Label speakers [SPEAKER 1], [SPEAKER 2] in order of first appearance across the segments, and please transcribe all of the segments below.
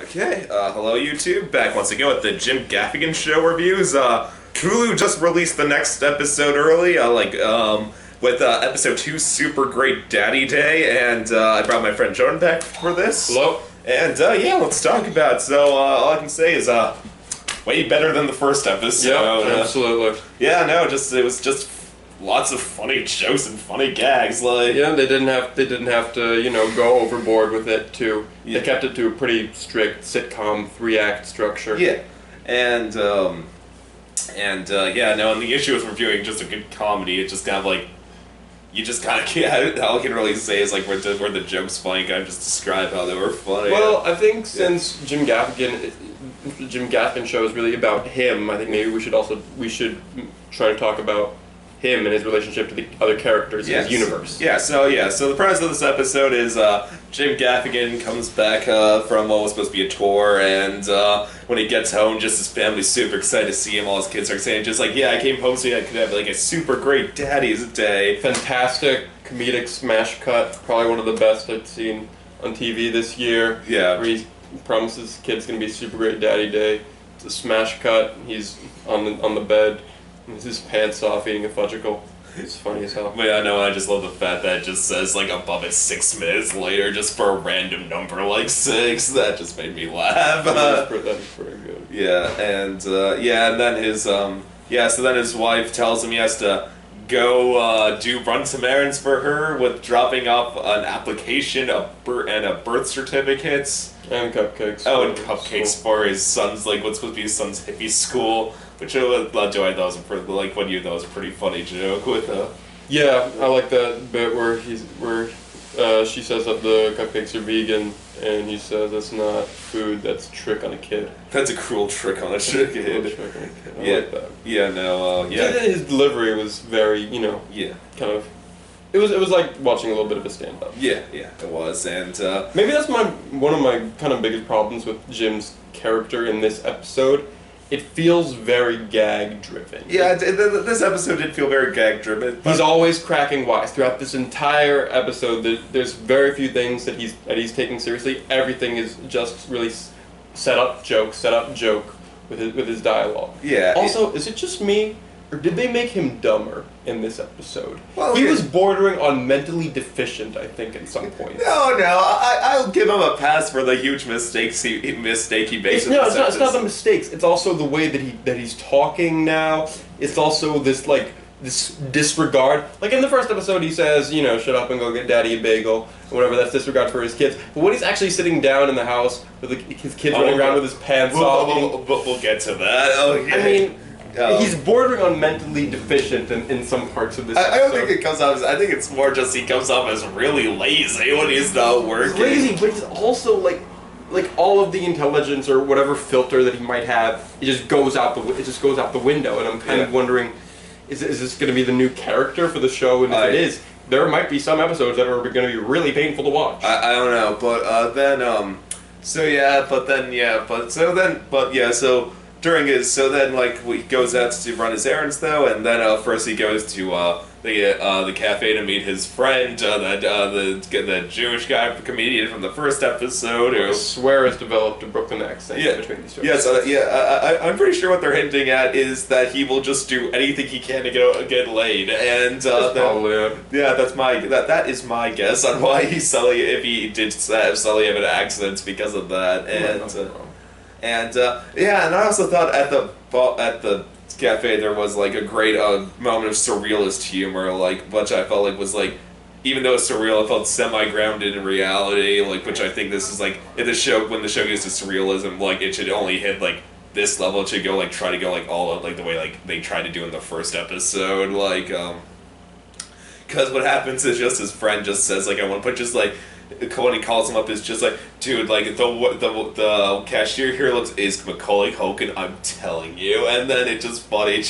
[SPEAKER 1] Okay, hello YouTube, back once again with the Gaffigan Show reviews. Hulu just released the next episode early, with episode 2, Super Great Daddy Day, and I brought my friend Jordan back for this.
[SPEAKER 2] Hello.
[SPEAKER 1] And yeah, let's talk about it. So, all I can say is, way better than the first episode.
[SPEAKER 2] Yeah, absolutely.
[SPEAKER 1] Yeah, no, it was just lots of funny jokes and funny gags, like...
[SPEAKER 2] Yeah, they didn't have to, go overboard with it, too.
[SPEAKER 1] Yeah.
[SPEAKER 2] They kept it to a pretty strict sitcom 3-act structure.
[SPEAKER 1] Yeah. And the issue with reviewing just a good comedy, it just kind of like... You just kind of all I can really say is, like, where the jokes funny, kind of just describe how they were funny.
[SPEAKER 2] Well, I think since Jim Gaffigan Show is really about him, I think maybe we should try to talk about him and his relationship to the other characters in his universe.
[SPEAKER 1] So the premise of this episode is Jim Gaffigan comes back from what was supposed to be a tour, and when he gets home, just his family's super excited to see him. All his kids are saying, just like, yeah, I came home so I could have like a super great daddy's day.
[SPEAKER 2] Fantastic comedic smash cut, probably one of the best I've seen on TV this year.
[SPEAKER 1] Yeah.
[SPEAKER 2] Where he promises his kid's gonna be super great daddy day. It's a smash cut. He's on the bed. With his pants off, eating a fudgicle. It's funny as hell.
[SPEAKER 1] But yeah, no, I just love the fact that it just says, like, above it 6 minutes later, just for a random number like 6. That just made me laugh.
[SPEAKER 2] That's pretty good.
[SPEAKER 1] Yeah, and then so then his wife tells him he has to go run some errands for her with dropping off an application and a birth certificate.
[SPEAKER 2] And cupcakes.
[SPEAKER 1] Oh, and cupcakes for his son's, like, what's supposed to be his son's hippie school. Which I thought was a pretty funny joke with
[SPEAKER 2] Yeah, I like that bit where she says that the cupcakes are vegan, and he says that's not food, that's a trick on a kid.
[SPEAKER 1] That's a cruel trick on a kid.
[SPEAKER 2] I like that.
[SPEAKER 1] Yeah, no, yeah.
[SPEAKER 2] His delivery was very,
[SPEAKER 1] Yeah.
[SPEAKER 2] kind of. It was like watching a little bit of a stand-up.
[SPEAKER 1] Yeah, it was, and
[SPEAKER 2] maybe that's one of my kind of biggest problems with Jim's character in this episode. It feels very gag-driven.
[SPEAKER 1] Yeah, this episode did feel very gag-driven.
[SPEAKER 2] He's always cracking wise throughout this entire episode. There's very few things that he's taking seriously. Everything is just really set up joke with his dialogue.
[SPEAKER 1] Yeah.
[SPEAKER 2] Also, is it just me, or did they make him dumber in this episode?
[SPEAKER 1] Well,
[SPEAKER 2] he was bordering on mentally deficient, I think, at some point.
[SPEAKER 1] No, I'll give him a pass for the huge mistake he makes in this episode.
[SPEAKER 2] It's not the mistakes. It's also the way that he's talking now. It's also this disregard. Like in the first episode, he says, shut up and go get daddy a bagel, or whatever. That's disregard for his kids. But when he's actually sitting down in the house with his kids running around with his pants off,
[SPEAKER 1] we'll get to that. Okay.
[SPEAKER 2] I mean. He's bordering on mentally deficient in some parts of this episode.
[SPEAKER 1] I don't think it comes off as... I think it's more just he comes off as really lazy when he's not working.
[SPEAKER 2] He's lazy, but he's also like all of the intelligence or whatever filter that he might have, it just goes out the window. And I'm kind of wondering, is this going to be the new character for the show? And if it is, there might be some episodes that are going to be really painful to watch.
[SPEAKER 1] I don't know, but he goes out to run his errands though, and then first he goes to the cafe to meet his friend, the Jewish guy comedian from the first episode.
[SPEAKER 2] I swear has developed a Brooklyn accent between these two.
[SPEAKER 1] I'm pretty sure what they're hinting at is that he will just do anything he can to get laid, and that is my guess on why if he did have Sully have an accident because of that, and I also thought at the cafe there was like a great moment of surrealist humor, which I felt like was like, even though it's surreal, it felt semi-grounded in reality, which I think this is like when the show gets to surrealism, it should only hit this level. It should go try to go all out the way they tried to do in the first episode, because what happens is just his friend just says I want to put just when he calls him up, is just dude, the cashier here is Macaulay Culkin, I'm telling you. And then it's just funny,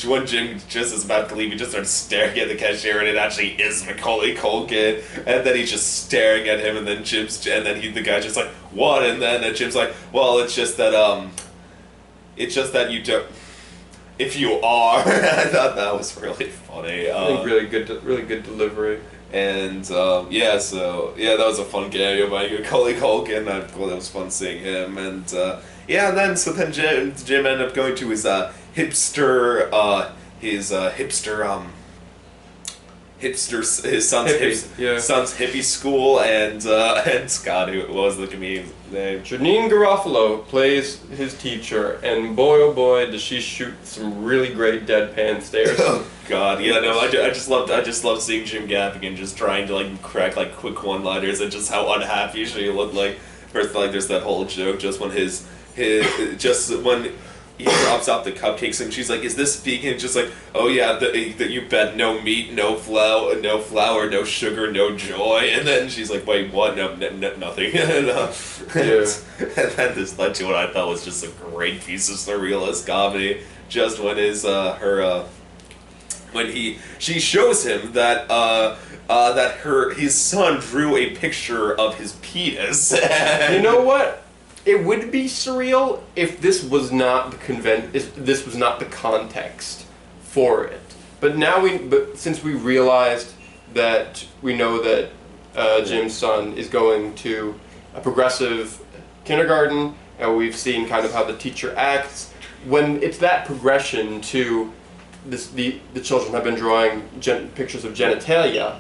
[SPEAKER 1] when Jim just is about to leave, he just starts staring at the cashier, and it actually is Macaulay Culkin. And then he's just staring at him, and then the guy's just what? And then Jim's well, it's just that you don't. If you are, I thought that was really funny.
[SPEAKER 2] I think really good delivery.
[SPEAKER 1] And that was a fun cameo by Macaulay Culkin. I thought it was fun seeing him. And then Jim ended up going to his hipster his son's hippie school, and Scott, who was the comedian's name?
[SPEAKER 2] Janine Garofalo plays his teacher, and boy oh boy does she shoot some really great deadpan stares.
[SPEAKER 1] Oh God, yeah, no, I just loved seeing Jim Gaffigan just trying to like crack like quick one-liners, and just how unhappy she looked. Like first, like there's that whole joke just when when he drops off the cupcakes and she's like, "Is this vegan?" Just like, "Oh yeah, you bet, no meat, no flour, no sugar, no joy." And then she's like, "Wait, what? No, nothing." And then this led to what I thought was just a great piece of surrealist comedy. Just when she shows him that his son drew a picture of his penis.
[SPEAKER 2] You know what? It would be surreal if this was not the context for it. But since we realized that we know that Jim's son is going to a progressive kindergarten, and we've seen kind of how the teacher acts, when it's that progression to the children have been drawing pictures of genitalia.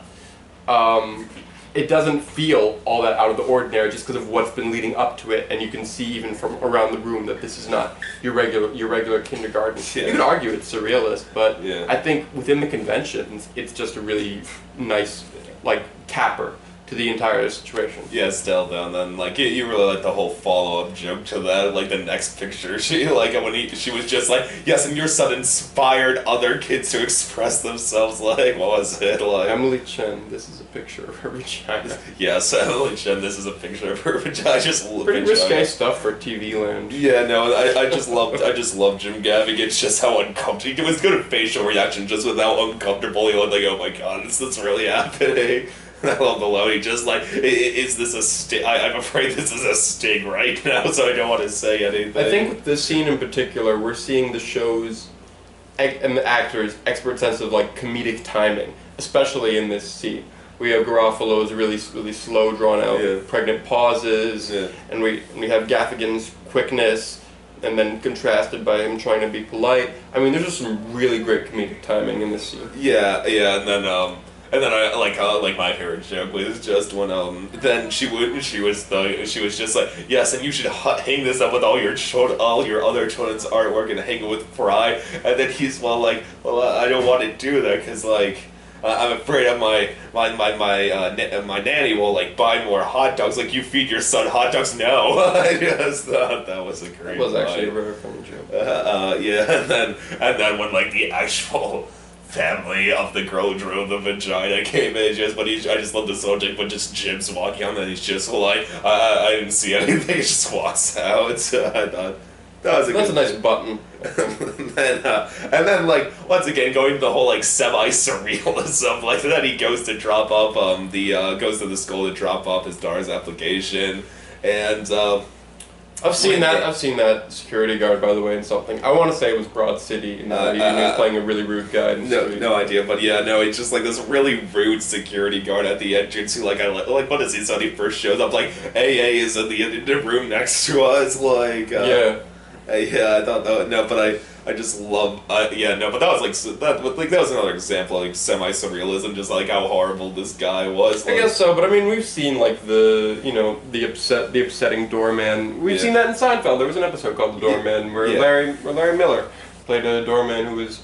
[SPEAKER 2] It doesn't feel all that out of the ordinary just because of what's been leading up to it, and you can see even from around the room that this is not your regular kindergarten. Yeah. You could argue it's surrealist, but I think within the conventions, it's just a really nice like capper to the entire situation.
[SPEAKER 1] Yeah, still though, and then like you really like the whole follow-up joke to that, like the next picture she was just like, "Yes, and your son inspired other kids to express themselves." Like, what was it like?
[SPEAKER 2] Emily Chen, this is a picture of her vagina.
[SPEAKER 1] Yes, Emily Chen, this is a picture of her vagina.
[SPEAKER 2] Pretty risque stuff for TV land.
[SPEAKER 1] Yeah, no, I just loved Jim Gaffigan. It's just how uncomfortable. It was good at facial reaction, just with how uncomfortable he looked. Like, oh my God, is this really happening? I love the low. He just like, is this a sting? I'm afraid this is a sting right now, so I don't want to say anything.
[SPEAKER 2] I think with this scene in particular, we're seeing the show's and the actors' expert sense of like comedic timing, especially in this scene. We have Garofalo's really slow, drawn out, pregnant pauses, and we have Gaffigan's quickness, and then contrasted by him trying to be polite. I mean, there's just some really great comedic timing in this scene.
[SPEAKER 1] Yeah, and then I like my favorite joke was just when then she was just like, "Yes, and you should hang this up with all your other children's artwork and hang it with Fry." And then he's I don't want to do that because like I'm afraid of my nanny will like buy more hot dogs. Like, you feed your son hot dogs? No. I just thought that was a great.
[SPEAKER 2] That was actually a very funny joke.
[SPEAKER 1] And then when like the actual family of the girl who drove the vagina came in, I just love the subject, but just Jim's walking on and he's just like, I didn't see anything, he just walks out. So I thought that was
[SPEAKER 2] a nice button.
[SPEAKER 1] and then like once again going to the whole like semi-surrealism, like then he goes to drop off goes to the school to drop off his daughter's application, and
[SPEAKER 2] I've seen that security guard, by the way, in something. I want to say it was Broad City, and he was playing a really rude guy.
[SPEAKER 1] No idea, but yeah, no, it's just like this really rude security guard at the entrance who, like, what is he, so he first shows up, like, AA is in the room next to us, like, I thought that, no, but I just love, but that was that was another example of like semi-surrealism, just like how horrible this guy was. Like,
[SPEAKER 2] I guess so, but I mean, we've seen like the upsetting doorman. We've seen that in Seinfeld. There was an episode called The Doorman where Larry Miller played a doorman who was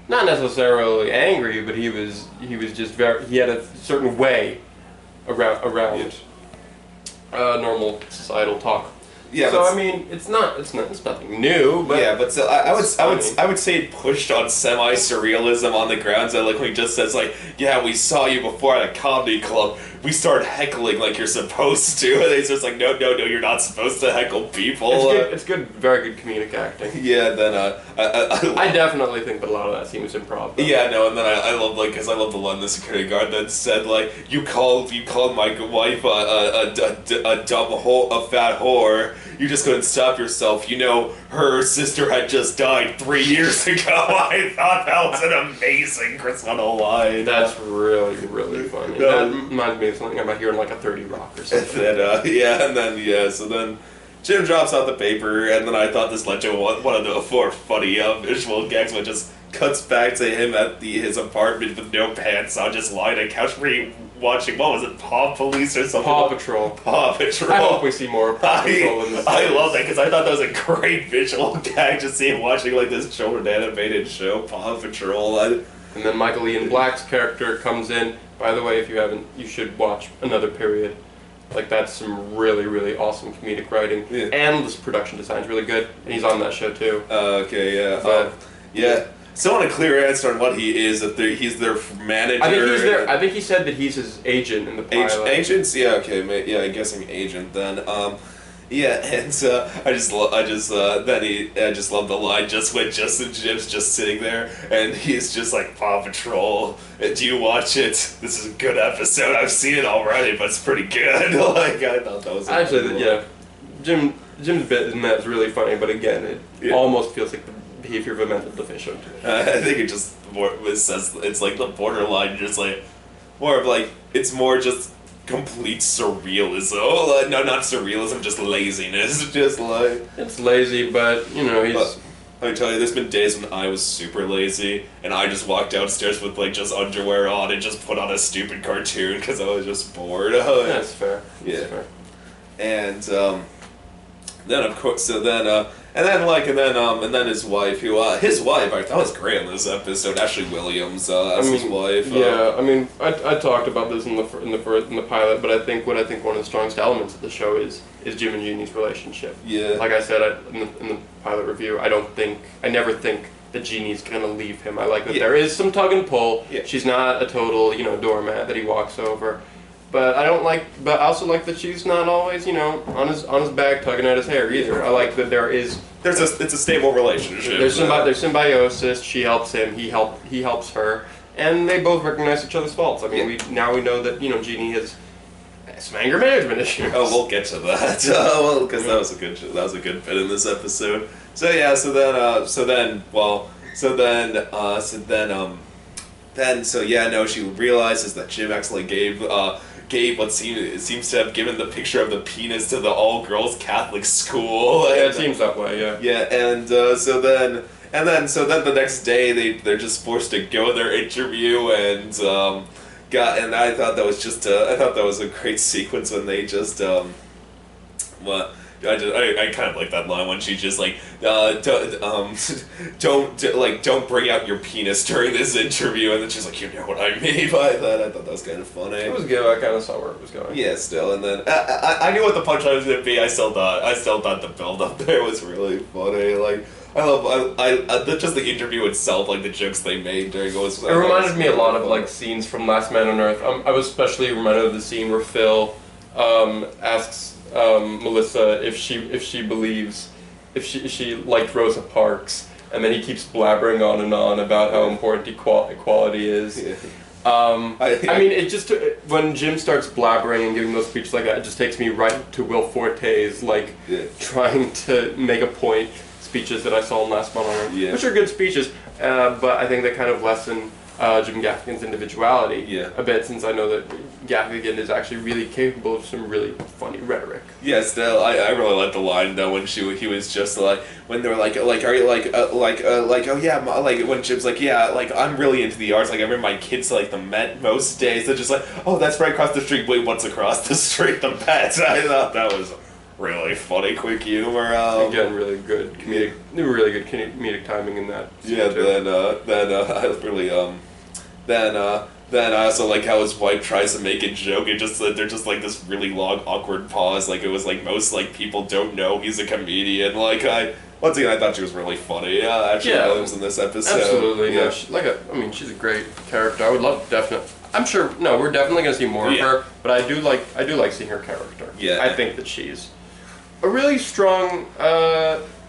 [SPEAKER 2] not necessarily angry, but he was just he had a certain way around normal societal talk.
[SPEAKER 1] Yeah,
[SPEAKER 2] so I mean, it's nothing new. But
[SPEAKER 1] yeah, but still, I would say it pushed on semi-surrealism on the grounds that like when he just says like, "Yeah, we saw you before at a comedy club. we start heckling like you're supposed to, and he's just like, no, you're not supposed to heckle people.
[SPEAKER 2] It's good, very good comedic acting.
[SPEAKER 1] Yeah, then
[SPEAKER 2] I definitely think that a lot of that seems improv. Though.
[SPEAKER 1] Yeah, no, and then I love because I love the line the security guard that said like, you called my wife a dumb a fat whore. You just couldn't stop yourself. You know, her sister had just died 3 years ago. I thought that was an amazing Chris O'Donnell line.
[SPEAKER 2] That's really, really funny. That reminds me of something I might hear in like a 30 Rock or something.
[SPEAKER 1] So then Jim drops out the paper, and then I thought this led to one of the four funny visual gags, which just cuts back to him at his apartment with no pants on, just lying on a couch watching, what was it, Paw Police or something?
[SPEAKER 2] Paw Patrol.
[SPEAKER 1] Paw Patrol.
[SPEAKER 2] I hope we see more Paw Patrol in this.
[SPEAKER 1] I love that, because I thought that was a great visual gag, just see him watching like this children animated show, Paw Patrol.
[SPEAKER 2] And then Michael Ian Black's character comes in. By the way, if you haven't, you should watch Another Period. Like, that's some really, really awesome comedic writing.
[SPEAKER 1] Yeah.
[SPEAKER 2] And this production design's really good. And he's on that show, too.
[SPEAKER 1] Okay, yeah.
[SPEAKER 2] But,
[SPEAKER 1] yeah. Still want a clear answer on what he is. If he's their manager.
[SPEAKER 2] I think he said that he's his agent in the pilot.
[SPEAKER 1] Agents? Yeah, okay. Yeah, I'm guessing agent then. Yeah, and I just love the line just when Justin Jim's just sitting there and he's just like, Paw Patrol, do you watch it? This is a good episode. I've seen it already, but it's pretty good. Like, I thought that was
[SPEAKER 2] actually, yeah. Jim's bit in that is really funny, but again, it almost feels like the behavior of a mental deficient.
[SPEAKER 1] I think it says it's like the borderline, just like more of like it's more just complete surrealism. Like, no, not surrealism, just laziness. Just like
[SPEAKER 2] it's lazy, but you know he's.
[SPEAKER 1] I tell you, there's been days when I was super lazy, and I just walked downstairs with like just underwear on and just put on a stupid cartoon because I was just bored.
[SPEAKER 2] That's fair.
[SPEAKER 1] Yeah.
[SPEAKER 2] That's fair.
[SPEAKER 1] And then of course, and then his wife, I thought was great in this episode. Ashley Williams as his wife.
[SPEAKER 2] Yeah, I mean, I talked about this in the pilot, but I think one of the strongest elements of the show is Jim and Jeannie's relationship.
[SPEAKER 1] Yeah.
[SPEAKER 2] Like I said in the pilot review, I never think that Jeannie's gonna leave him. I like that there is some tug and pull.
[SPEAKER 1] Yeah.
[SPEAKER 2] She's not a total doormat that he walks over. But I also like that she's not always, on his back tugging at his hair either. I like that it's
[SPEAKER 1] a stable relationship.
[SPEAKER 2] There's symbiosis. She helps him. He helps her, and they both recognize each other's faults. I mean, we know that Jeannie has some anger management issues.
[SPEAKER 1] Oh, we'll get to that. Because that was a good bit in this episode. So yeah, she realizes that Jim actually gave what seems to have given the picture of the penis to the all-girls Catholic school.
[SPEAKER 2] Yeah, it seems that way. Yeah.
[SPEAKER 1] Yeah, and so then the next day they're just forced to go their interview and I thought that was a great sequence when they just I kind of like that line when she's just like, don't bring out your penis during this interview, and then she's like, you know what I mean by that. I thought that was kind of funny.
[SPEAKER 2] It was good. I kind of saw where it was going.
[SPEAKER 1] Yeah, still, and then I knew what the punchline was gonna be. I still thought the build up there was really funny. Like just the interview itself, like the jokes they made during it was.
[SPEAKER 2] It reminded me a lot of like scenes from Last Man on Earth. I was especially reminded of the scene where Phil asks Melissa if she believes if she liked Rosa Parks, and then he keeps blabbering on and on about how important equality is.
[SPEAKER 1] Yeah.
[SPEAKER 2] I mean, it just when Jim starts blabbering and giving those speeches like that, it just takes me right to Will Forte's trying to make a point speeches that I saw in Last Man on Earth, which are good speeches, but I think they kind of lessen Jim Gaffigan's individuality a bit, since I know that Gaffigan is actually really capable of some really funny rhetoric.
[SPEAKER 1] Yeah, still, I really like the line though when he was just like, when they were like are you oh yeah, like when Jim's like, yeah, like I'm really into the arts, like I bring my kids to like the Met most days. They're just like, oh, that's right across the street. Wait, what's across the street? The Met. I thought that was really funny, quick humor.
[SPEAKER 2] Again, really good comedic timing in that.
[SPEAKER 1] Yeah, I was really Then I also like how his wife tries to make a joke. It just they're just like this really long awkward pause. Like it was like most like people don't know he's a comedian. Like I thought she was really funny. Ashley Williams in this episode.
[SPEAKER 2] Absolutely.
[SPEAKER 1] Yeah.
[SPEAKER 2] No, she's a great character. I would love I'm sure. No, we're definitely gonna see more of
[SPEAKER 1] Yeah.
[SPEAKER 2] her. But I do like seeing her character.
[SPEAKER 1] Yeah.
[SPEAKER 2] I think that she's a really strong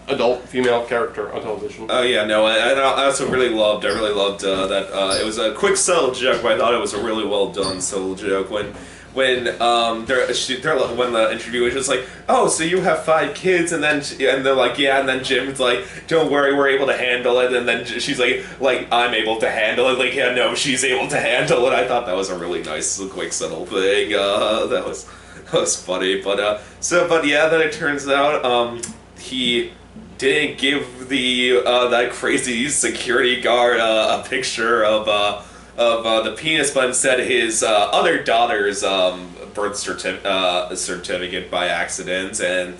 [SPEAKER 2] adult female character on television.
[SPEAKER 1] Oh yeah, no, and I also really loved that it was a quick subtle joke, but I thought it was a really well done subtle joke when when when the interviewer was just like, oh, so you have 5 kids, and they're like, yeah, and then Jim's like, don't worry, we're able to handle it, and then she's like I'm able to handle it, like, yeah, no, she's able to handle it. I thought that was a really nice, quick, subtle thing. That was funny, but yeah, then it turns out he didn't give that crazy security guard a picture of the penis, but instead his other daughter's birth certificate by accident, and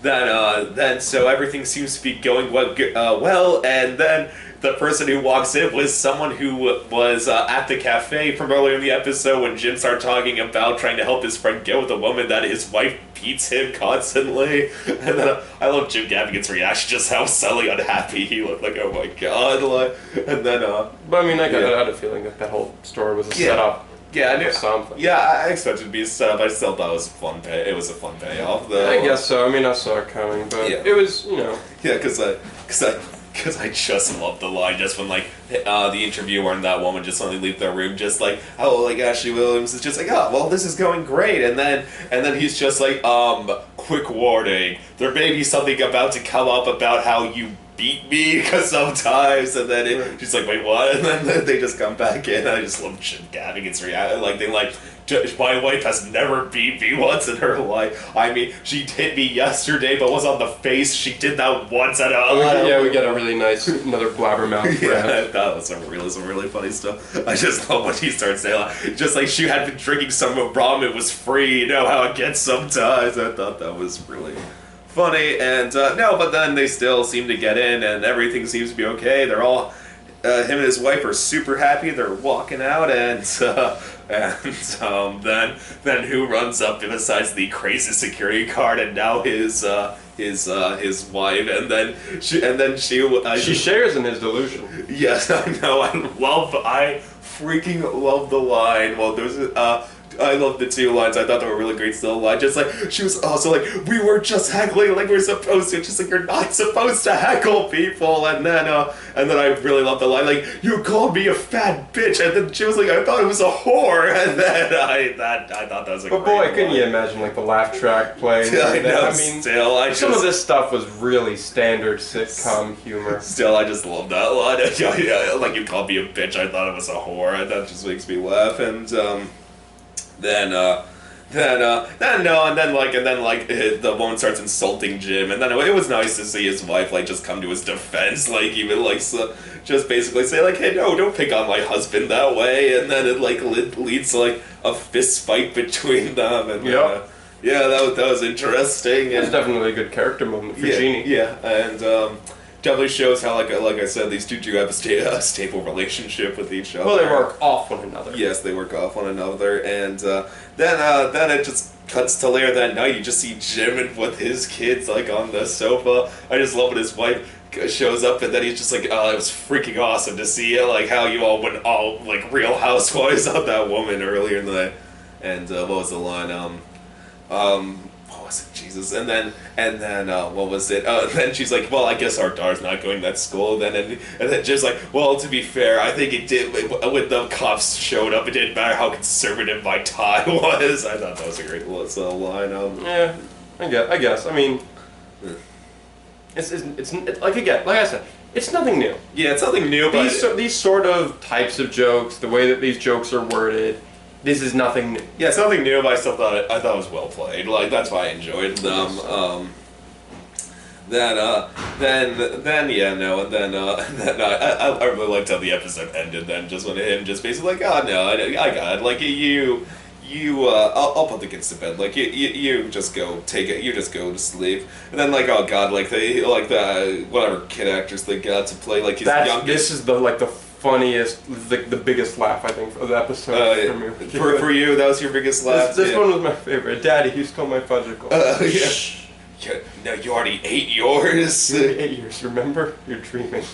[SPEAKER 1] then so everything seems to be going well, and then the person who walks in was someone who was at the cafe from earlier in the episode when Jim started talking about trying to help his friend get with a woman that his wife beats him constantly. And then I love Jim Gaffigan's reaction, just how silly unhappy he looked, like, oh my god, like, and then
[SPEAKER 2] But I mean, I had a feeling that whole story was a setup.
[SPEAKER 1] Yeah, I knew
[SPEAKER 2] something.
[SPEAKER 1] Yeah, I expected it to be a setup. I still thought it was a fun it was a fun payoff, though.
[SPEAKER 2] I guess so. I mean, I saw it coming, but it was,
[SPEAKER 1] Yeah, because I just love the line just when, like, the interviewer and that woman just suddenly leave their room, just like, oh, like, Ashley Williams is just like, oh, well, this is going great, and then he's just like, quick warning, there may be something about to come up about how you beat me, because sometimes, and then she's like, wait, what? And then they just come back in. I just love Jim Gaffigan's reaction. Like, they like, my wife has never beat me once in her life. I mean, she hit me yesterday, but was on the face. She did that once at a...
[SPEAKER 2] we got a really nice, another blabbermouth.
[SPEAKER 1] Yeah, that was some really funny stuff. I just love when he starts saying, like, just like she had been drinking some ramen, it was free, you know how it gets sometimes. I thought that was really funny, and but then they still seem to get in, and everything seems to be okay. They're all, him and his wife are super happy. They're walking out, and then who runs up besides the crazy security guard, and now his wife, and then she
[SPEAKER 2] shares in his delusion.
[SPEAKER 1] Yes, I know. I freaking love the line. Well, there's I love the 2 lines. I thought they were really great still line. Just like, she was also like, we were just heckling like we're supposed to. Just like, you're not supposed to heckle people. And then I really love the line, like, you called me a fat bitch. And then she was like, I thought it was a whore. And then I thought that was a great line.
[SPEAKER 2] Couldn't you imagine, like, the laugh track playing?
[SPEAKER 1] I know, some
[SPEAKER 2] of this stuff was really standard sitcom humor.
[SPEAKER 1] Still, I just love that line. Yeah, like, you called me a bitch, I thought it was a whore. And that just makes me laugh. And then the woman starts insulting Jim, and then it was nice to see his wife, like, just come to his defense, like, even, like, just basically say, like, hey, no, don't pick on my husband that way, and then it, like, leads to, like, a fist fight between them, and yeah, that was interesting.
[SPEAKER 2] It was definitely a good character moment for Jeannie.
[SPEAKER 1] Yeah, and definitely shows how, like I said, these two do have a stable relationship with each other.
[SPEAKER 2] Well, they work off one another.
[SPEAKER 1] Yes, they work off one another, and then it just cuts to later that night. You just see Jim with his kids, like, on the sofa. I just love when his wife shows up, and then he's just like, oh, it was freaking awesome to see it, like, how you all went all, like, Real Housewives on that woman earlier in the night. And what was the line? What was it? Jesus. And then what was it? Then she's like, well, I guess our daughter's not going to that school. And then just like, well, to be fair, I think it did, when the cops showed up, it didn't matter how conservative my tie was. I thought that was a great little line.
[SPEAKER 2] Yeah, I guess. I mean, it's like, again, like I said, it's nothing new.
[SPEAKER 1] Yeah, it's nothing new, but
[SPEAKER 2] these sort of types of jokes, the way that these jokes are worded, this is nothing new.
[SPEAKER 1] Yeah, it's nothing new, but I thought it was well played. Like, that's why I enjoyed them. Then I really liked how the episode ended. Then just when him just basically like, oh no, I got it. Like, I'll put the kids to bed. Like, you just go take it. You just go to sleep. And then, like, oh god, like the whatever kid actors they got to play, like, his youngest.
[SPEAKER 2] This is the funniest, the biggest laugh, I think, of the episode for me.
[SPEAKER 1] For you, that was your biggest laugh?
[SPEAKER 2] This one was my favorite. Daddy, he stole my fudgicle.
[SPEAKER 1] Yeah. No, you already ate yours.
[SPEAKER 2] You already ate yours, remember? You're dreaming.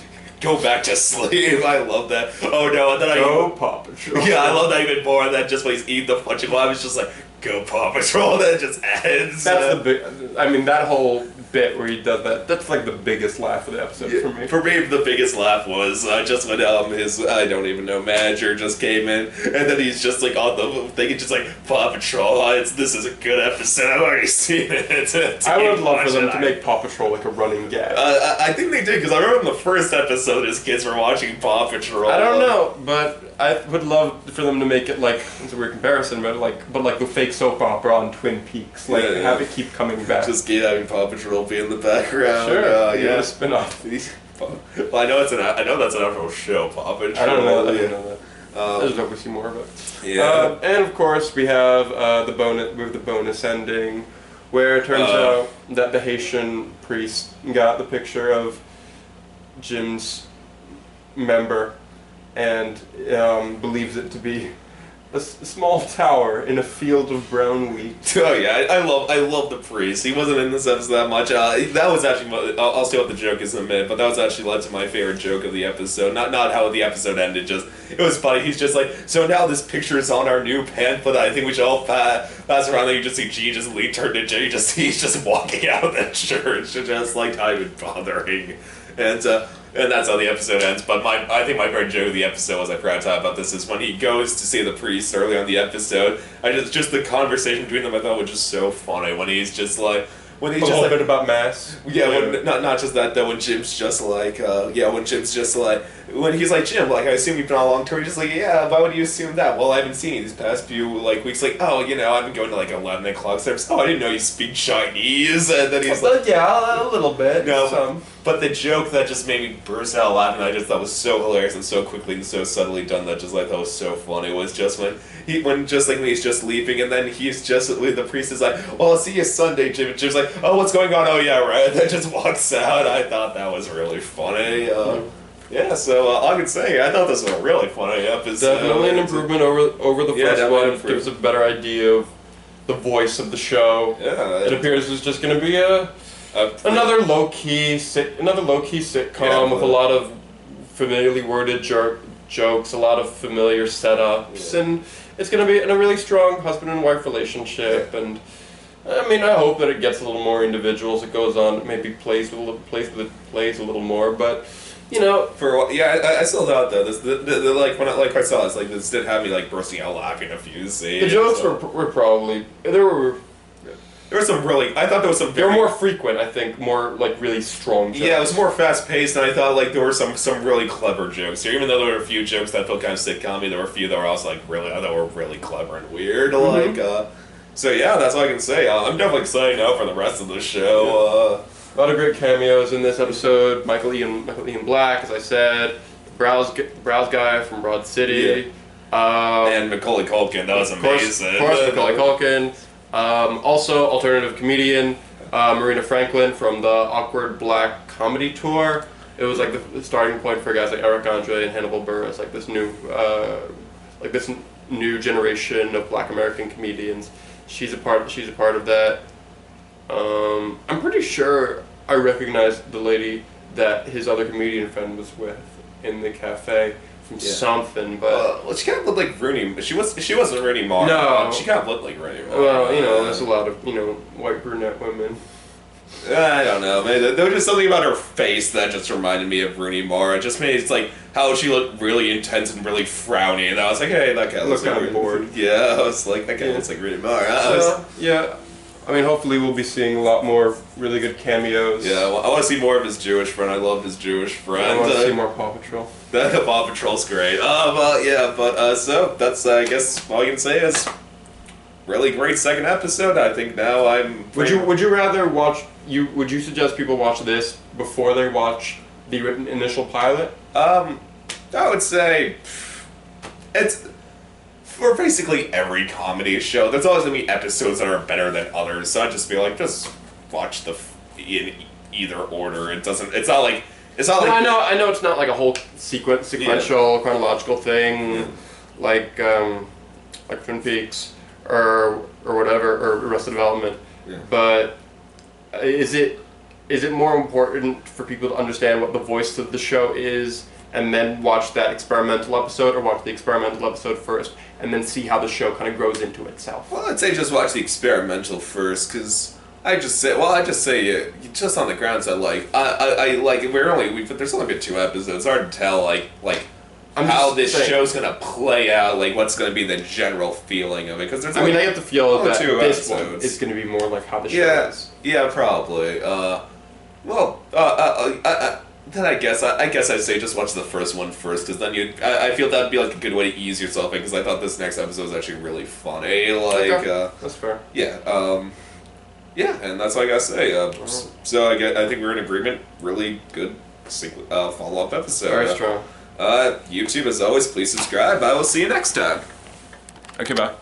[SPEAKER 1] go back to sleep. I love that. Oh no, and then
[SPEAKER 2] Go Paw Patrol.
[SPEAKER 1] Yeah, I love that even more. And then just when he's eating the punching ball, it's just like, go Paw Patrol. And then it just ends.
[SPEAKER 2] That's the big. I mean, that whole bit where he does that. That's like the biggest laugh of the episode for me.
[SPEAKER 1] For me, the biggest laugh was just when his I don't even know manager just came in, and then he's just like on the thing, and just like Paw Patrol. This is a good episode. I've already seen it.
[SPEAKER 2] I would love for them to make Paw Patrol like a running gag.
[SPEAKER 1] I think they did, because I remember in the first episode his kids were watching Paw Patrol.
[SPEAKER 2] I don't know, but I would love for them to make it like, it's a weird comparison, but like the fake soap opera on Twin Peaks, like have it keep coming back.
[SPEAKER 1] Just keep having Paw Patrol be in the background.
[SPEAKER 2] Sure, yeah, a spin-off.
[SPEAKER 1] Well, I know that's an actual show, Paw Patrol.
[SPEAKER 2] I don't know that. I just hope we see more of it.
[SPEAKER 1] Yeah.
[SPEAKER 2] And of course we have the bonus ending, where it turns out that the Haitian priest got the picture of Jim's member and believes it to be a small tower in a field of brown wheat.
[SPEAKER 1] Oh yeah, I love the priest. He wasn't in this episode that much. That was actually, I'll say what the joke is in a minute, but that was actually led to my favorite joke of the episode. Not how the episode ended. Just it was funny. He's just like, so now this picture is on our new pamphlet. I think we should all pass around. And you just see G just turned into he's just walking out of that church, just like not even bothering, and that's how the episode ends. But I think my favorite joke of the episode was, I forgot to talk about this, is when he goes to see the priest early on in the episode. Just the conversation between them I thought was just so funny. When he's just like,
[SPEAKER 2] a little bit about mass.
[SPEAKER 1] Yeah, not just that though. When Jim's just like, when he's like, Jim, like, I assume you've been on a long tour. He's just like, yeah, why would you assume that? Well, I haven't seen you these past few weeks. Like, oh, I've been going to like 11 o'clock service. Oh, I didn't know you speak Chinese. And then he's like,
[SPEAKER 2] yeah, a little bit.
[SPEAKER 1] No, but the joke that just made me burst out laughing, I just thought was so hilarious and so quickly and so subtly done, that just like that was so funny, was just when he's just leaving, and then the priest is like, well, I'll see you Sunday, Jim. And Jim's like, oh, what's going on? Oh yeah, right. And then just walks out. I thought that was really funny. Yeah, so all I can say, I thought this was a really funny episode.
[SPEAKER 2] Definitely an improvement over the first one. It gives a better idea of the voice of the show.
[SPEAKER 1] Yeah,
[SPEAKER 2] it appears it's just going to be another low key sitcom with a lot of familiarly worded jokes, a lot of familiar setups, and it's going to be in a really strong husband and wife relationship. And I mean, I hope that it gets a little more individual as it goes on. Maybe plays a little more, but.
[SPEAKER 1] I still thought though when I saw this, like, this did have me like bursting out laughing a few scenes.
[SPEAKER 2] The jokes were probably there were
[SPEAKER 1] some really, I thought there was some
[SPEAKER 2] they were more frequent, I think, more like really strong jokes.
[SPEAKER 1] Yeah, it was more fast paced, and I thought like there were some really clever jokes here. Even though there were a few jokes that felt kind of sitcom-y, there were a few that were also like really, I thought were really clever and weird. So yeah, that's all I can say. I'm definitely excited now for the rest of the show.
[SPEAKER 2] A lot of great cameos in this episode. Michael Ian Black, as I said, Browse guy from Broad City,
[SPEAKER 1] and Macaulay Culkin. That was amazing.
[SPEAKER 2] Of course, Macaulay Culkin. Also, alternative comedian Marina Franklin from the Awkward Black Comedy Tour. It was like the starting point for guys like Eric Andre and Hannibal Buress, like this new generation of Black American comedians. She's a part of that. I'm pretty sure I recognized the lady that his other comedian friend was with in the cafe from something, but
[SPEAKER 1] well, she kind of looked like Rooney. She wasn't Rooney Mara.
[SPEAKER 2] No,
[SPEAKER 1] she kind of looked like Rooney Mara.
[SPEAKER 2] Well, there's a lot of white brunette women.
[SPEAKER 1] I don't know, man. There was just something about her face that just reminded me of Rooney Mara. It just made it's like how she looked really intense and really frowny, and I was like, hey, that guy looks
[SPEAKER 2] kind of bored.
[SPEAKER 1] Yeah, I was like, that guy looks like Rooney Mara.
[SPEAKER 2] Yeah. I mean, hopefully we'll be seeing a lot more really good cameos.
[SPEAKER 1] Yeah, I want to see more of his Jewish friend. I love his Jewish friend.
[SPEAKER 2] I want to see more Paw Patrol.
[SPEAKER 1] The Paw Patrol's great. So that's, I guess, all you can say is really great second episode. I think now I'm...
[SPEAKER 2] Would you rather watch... Would you suggest people watch this before they watch the initial pilot?
[SPEAKER 1] I would say... It's... For basically every comedy show, there's always going to be episodes that are better than others, so I'd just be like, just watch in either order. It's not like...
[SPEAKER 2] I know it's not like a whole sequential, chronological thing, like Twin Peaks, or whatever, or Arrested Development, but is it is it more important for people to understand what the voice of the show is and then watch that experimental episode, or watch the experimental episode first and then see how the show kind of grows into itself?
[SPEAKER 1] Well, I'd say just watch the experimental first, because I just say just on the grounds that I like there's only been 2 episodes. It's hard to tell how this show's gonna play out, like what's gonna be the general feeling of it. Because there's
[SPEAKER 2] I get the feel that this
[SPEAKER 1] episodes.
[SPEAKER 2] one is gonna be more like how the show is.
[SPEAKER 1] Yeah, probably. Then I guess I'd say just watch the first one first, because then I feel that'd be like a good way to ease yourself in, because I thought this next episode was actually really funny.
[SPEAKER 2] That's fair.
[SPEAKER 1] Yeah. Yeah, and that's all I gotta say. So I think we're in agreement. Really good follow-up episode.
[SPEAKER 2] Very strong.
[SPEAKER 1] YouTube, as always, please subscribe. I will see you next time.
[SPEAKER 2] Okay, bye.